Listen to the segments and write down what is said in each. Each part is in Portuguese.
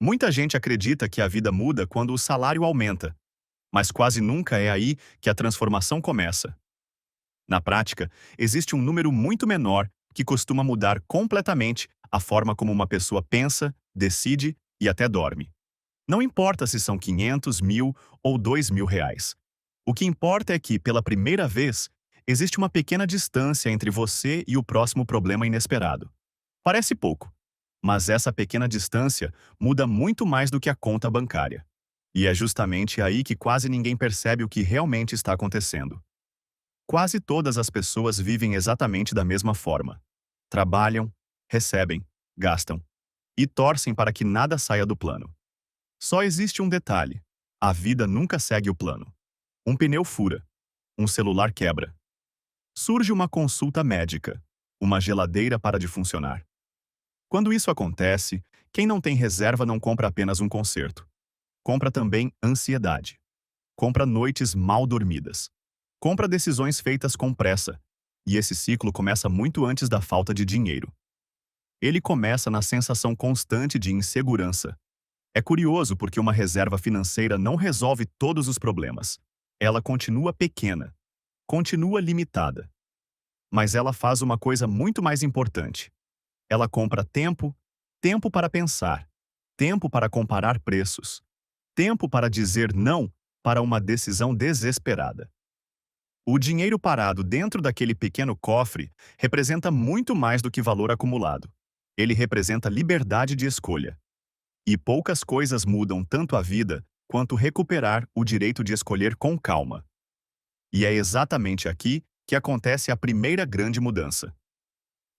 Muita gente acredita que a vida muda quando o salário aumenta, mas quase nunca é aí que a transformação começa. Na prática, existe um número muito menor que costuma mudar completamente a forma como uma pessoa pensa, decide e até dorme. Não importa se são 500, 1.000 ou 2.000 reais. O que importa é que, pela primeira vez, existe uma pequena distância entre você e o próximo problema inesperado. Parece pouco, mas essa pequena distância muda muito mais do que a conta bancária. E é justamente aí que quase ninguém percebe o que realmente está acontecendo. Quase todas as pessoas vivem exatamente da mesma forma. Trabalham, recebem, gastam e torcem para que nada saia do plano. Só existe um detalhe: a vida nunca segue o plano. Um pneu fura, um celular quebra. Surge uma consulta médica, uma geladeira para de funcionar. Quando isso acontece, quem não tem reserva não compra apenas um conserto. Compra também ansiedade. Compra noites mal dormidas. Compra decisões feitas com pressa. E esse ciclo começa muito antes da falta de dinheiro. Ele começa na sensação constante de insegurança. É curioso porque uma reserva financeira não resolve todos os problemas. Ela continua pequena, continua limitada. Mas ela faz uma coisa muito mais importante. Ela compra tempo, tempo para pensar, tempo para comparar preços, tempo para dizer não para uma decisão desesperada. O dinheiro parado dentro daquele pequeno cofre representa muito mais do que valor acumulado. Ele representa liberdade de escolha. E poucas coisas mudam tanto a vida quanto recuperar o direito de escolher com calma. E é exatamente aqui que acontece a primeira grande mudança.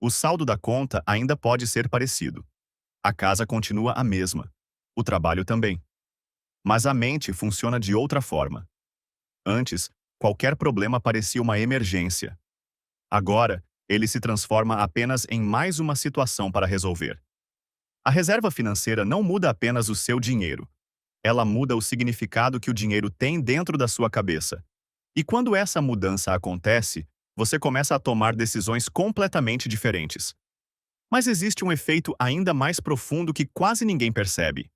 O saldo da conta ainda pode ser parecido. A casa continua a mesma. O trabalho também. Mas a mente funciona de outra forma. Antes, qualquer problema parecia uma emergência. Agora, ele se transforma apenas em mais uma situação para resolver. A reserva financeira não muda apenas o seu dinheiro. Ela muda o significado que o dinheiro tem dentro da sua cabeça. E quando essa mudança acontece, você começa a tomar decisões completamente diferentes. Mas existe um efeito ainda mais profundo que quase ninguém percebe.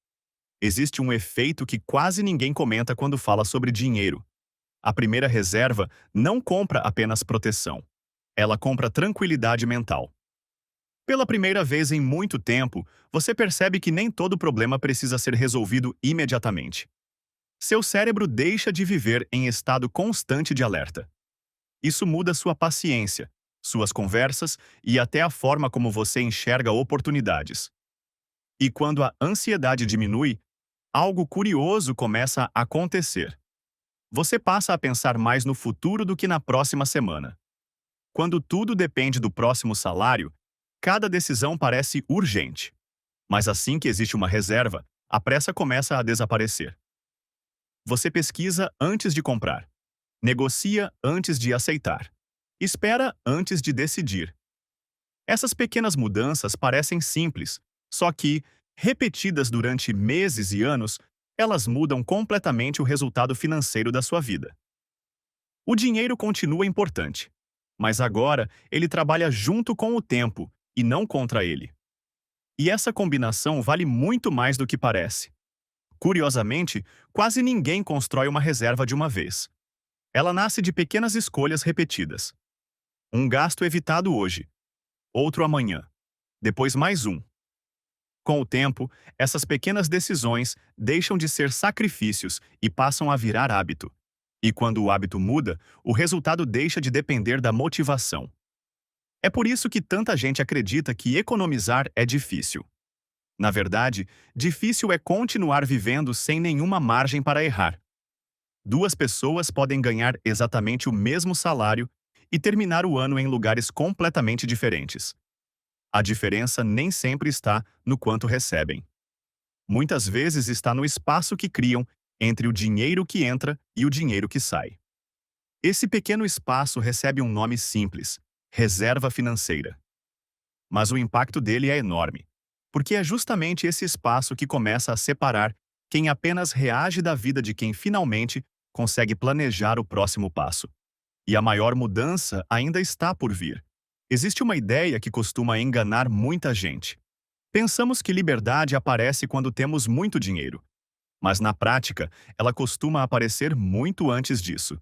Existe um efeito que quase ninguém comenta quando fala sobre dinheiro. A primeira reserva não compra apenas proteção. Ela compra tranquilidade mental. Pela primeira vez em muito tempo, você percebe que nem todo problema precisa ser resolvido imediatamente. Seu cérebro deixa de viver em estado constante de alerta. Isso muda sua paciência, suas conversas e até a forma como você enxerga oportunidades. E quando a ansiedade diminui, algo curioso começa a acontecer. Você passa a pensar mais no futuro do que na próxima semana. Quando tudo depende do próximo salário, cada decisão parece urgente. Mas assim que existe uma reserva, a pressa começa a desaparecer. Você pesquisa antes de comprar. Negocia antes de aceitar. Espera antes de decidir. Essas pequenas mudanças parecem simples, só que, repetidas durante meses e anos, elas mudam completamente o resultado financeiro da sua vida. O dinheiro continua importante, mas agora ele trabalha junto com o tempo e não contra ele. E essa combinação vale muito mais do que parece. Curiosamente, quase ninguém constrói uma reserva de uma vez. Ela nasce de pequenas escolhas repetidas. Um gasto evitado hoje, outro amanhã, depois mais um. Com o tempo, essas pequenas decisões deixam de ser sacrifícios e passam a virar hábito. E quando o hábito muda, o resultado deixa de depender da motivação. É por isso que tanta gente acredita que economizar é difícil. Na verdade, difícil é continuar vivendo sem nenhuma margem para errar. Duas pessoas podem ganhar exatamente o mesmo salário e terminar o ano em lugares completamente diferentes. A diferença nem sempre está no quanto recebem. Muitas vezes está no espaço que criam entre o dinheiro que entra e o dinheiro que sai. Esse pequeno espaço recebe um nome simples: reserva financeira. Mas o impacto dele é enorme, porque é justamente esse espaço que começa a separar quem apenas reage da vida de quem finalmente consegue planejar o próximo passo. E a maior mudança ainda está por vir. Existe uma ideia que costuma enganar muita gente. Pensamos que liberdade aparece quando temos muito dinheiro, mas na prática, ela costuma aparecer muito antes disso.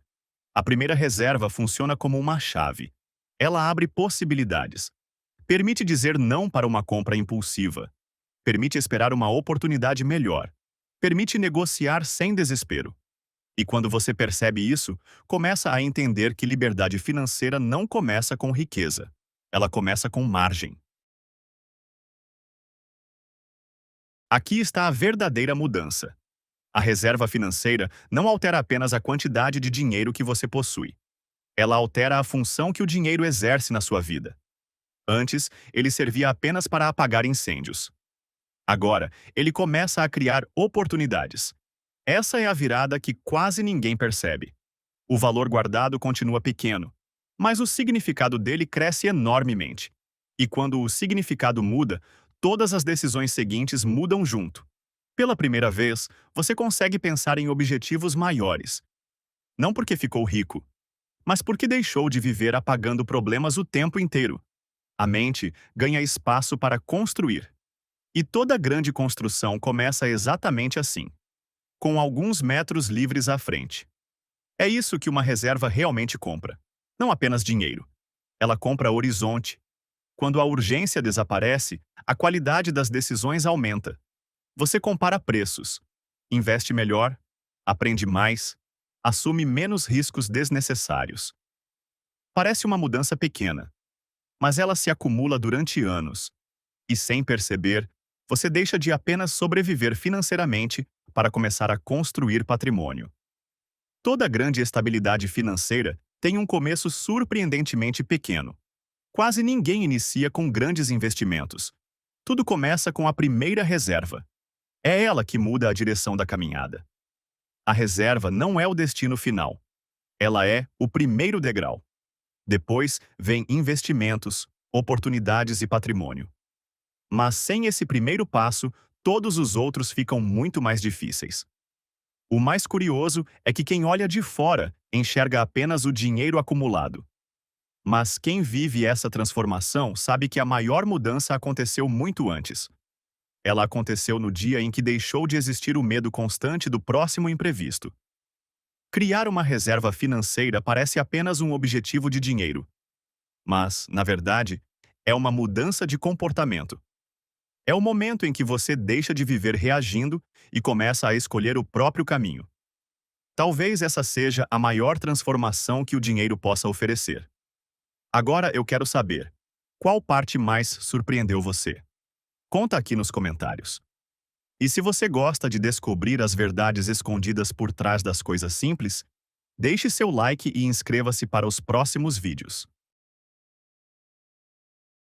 A primeira reserva funciona como uma chave. Ela abre possibilidades. Permite dizer não para uma compra impulsiva. Permite esperar uma oportunidade melhor. Permite negociar sem desespero. E quando você percebe isso, começa a entender que liberdade financeira não começa com riqueza. Ela começa com margem. Aqui está a verdadeira mudança. A reserva financeira não altera apenas a quantidade de dinheiro que você possui. Ela altera a função que o dinheiro exerce na sua vida. Antes, ele servia apenas para apagar incêndios. Agora, ele começa a criar oportunidades. Essa é a virada que quase ninguém percebe. O valor guardado continua pequeno, mas o significado dele cresce enormemente. E quando o significado muda, todas as decisões seguintes mudam junto. Pela primeira vez, você consegue pensar em objetivos maiores. Não porque ficou rico, mas porque deixou de viver apagando problemas o tempo inteiro. A mente ganha espaço para construir. E toda grande construção começa exatamente assim, com alguns metros livres à frente. É isso que uma reserva realmente compra. Não apenas dinheiro. Ela compra horizonte. Quando a urgência desaparece, a qualidade das decisões aumenta. Você compara preços, investe melhor, aprende mais, assume menos riscos desnecessários. Parece uma mudança pequena, mas ela se acumula durante anos. E sem perceber, você deixa de apenas sobreviver financeiramente para começar a construir patrimônio. Toda grande estabilidade financeira tem um começo surpreendentemente pequeno. Quase ninguém inicia com grandes investimentos. Tudo começa com a primeira reserva. É ela que muda a direção da caminhada. A reserva não é o destino final. Ela é o primeiro degrau. Depois vem investimentos, oportunidades e patrimônio. Mas sem esse primeiro passo, todos os outros ficam muito mais difíceis. O mais curioso é que quem olha de fora enxerga apenas o dinheiro acumulado. Mas quem vive essa transformação sabe que a maior mudança aconteceu muito antes. Ela aconteceu no dia em que deixou de existir o medo constante do próximo imprevisto. Criar uma reserva financeira parece apenas um objetivo de dinheiro. Mas, na verdade, é uma mudança de comportamento. É o momento em que você deixa de viver reagindo e começa a escolher o próprio caminho. Talvez essa seja a maior transformação que o dinheiro possa oferecer. Agora eu quero saber, qual parte mais surpreendeu você? Conta aqui nos comentários. E se você gosta de descobrir as verdades escondidas por trás das coisas simples, deixe seu like e inscreva-se para os próximos vídeos.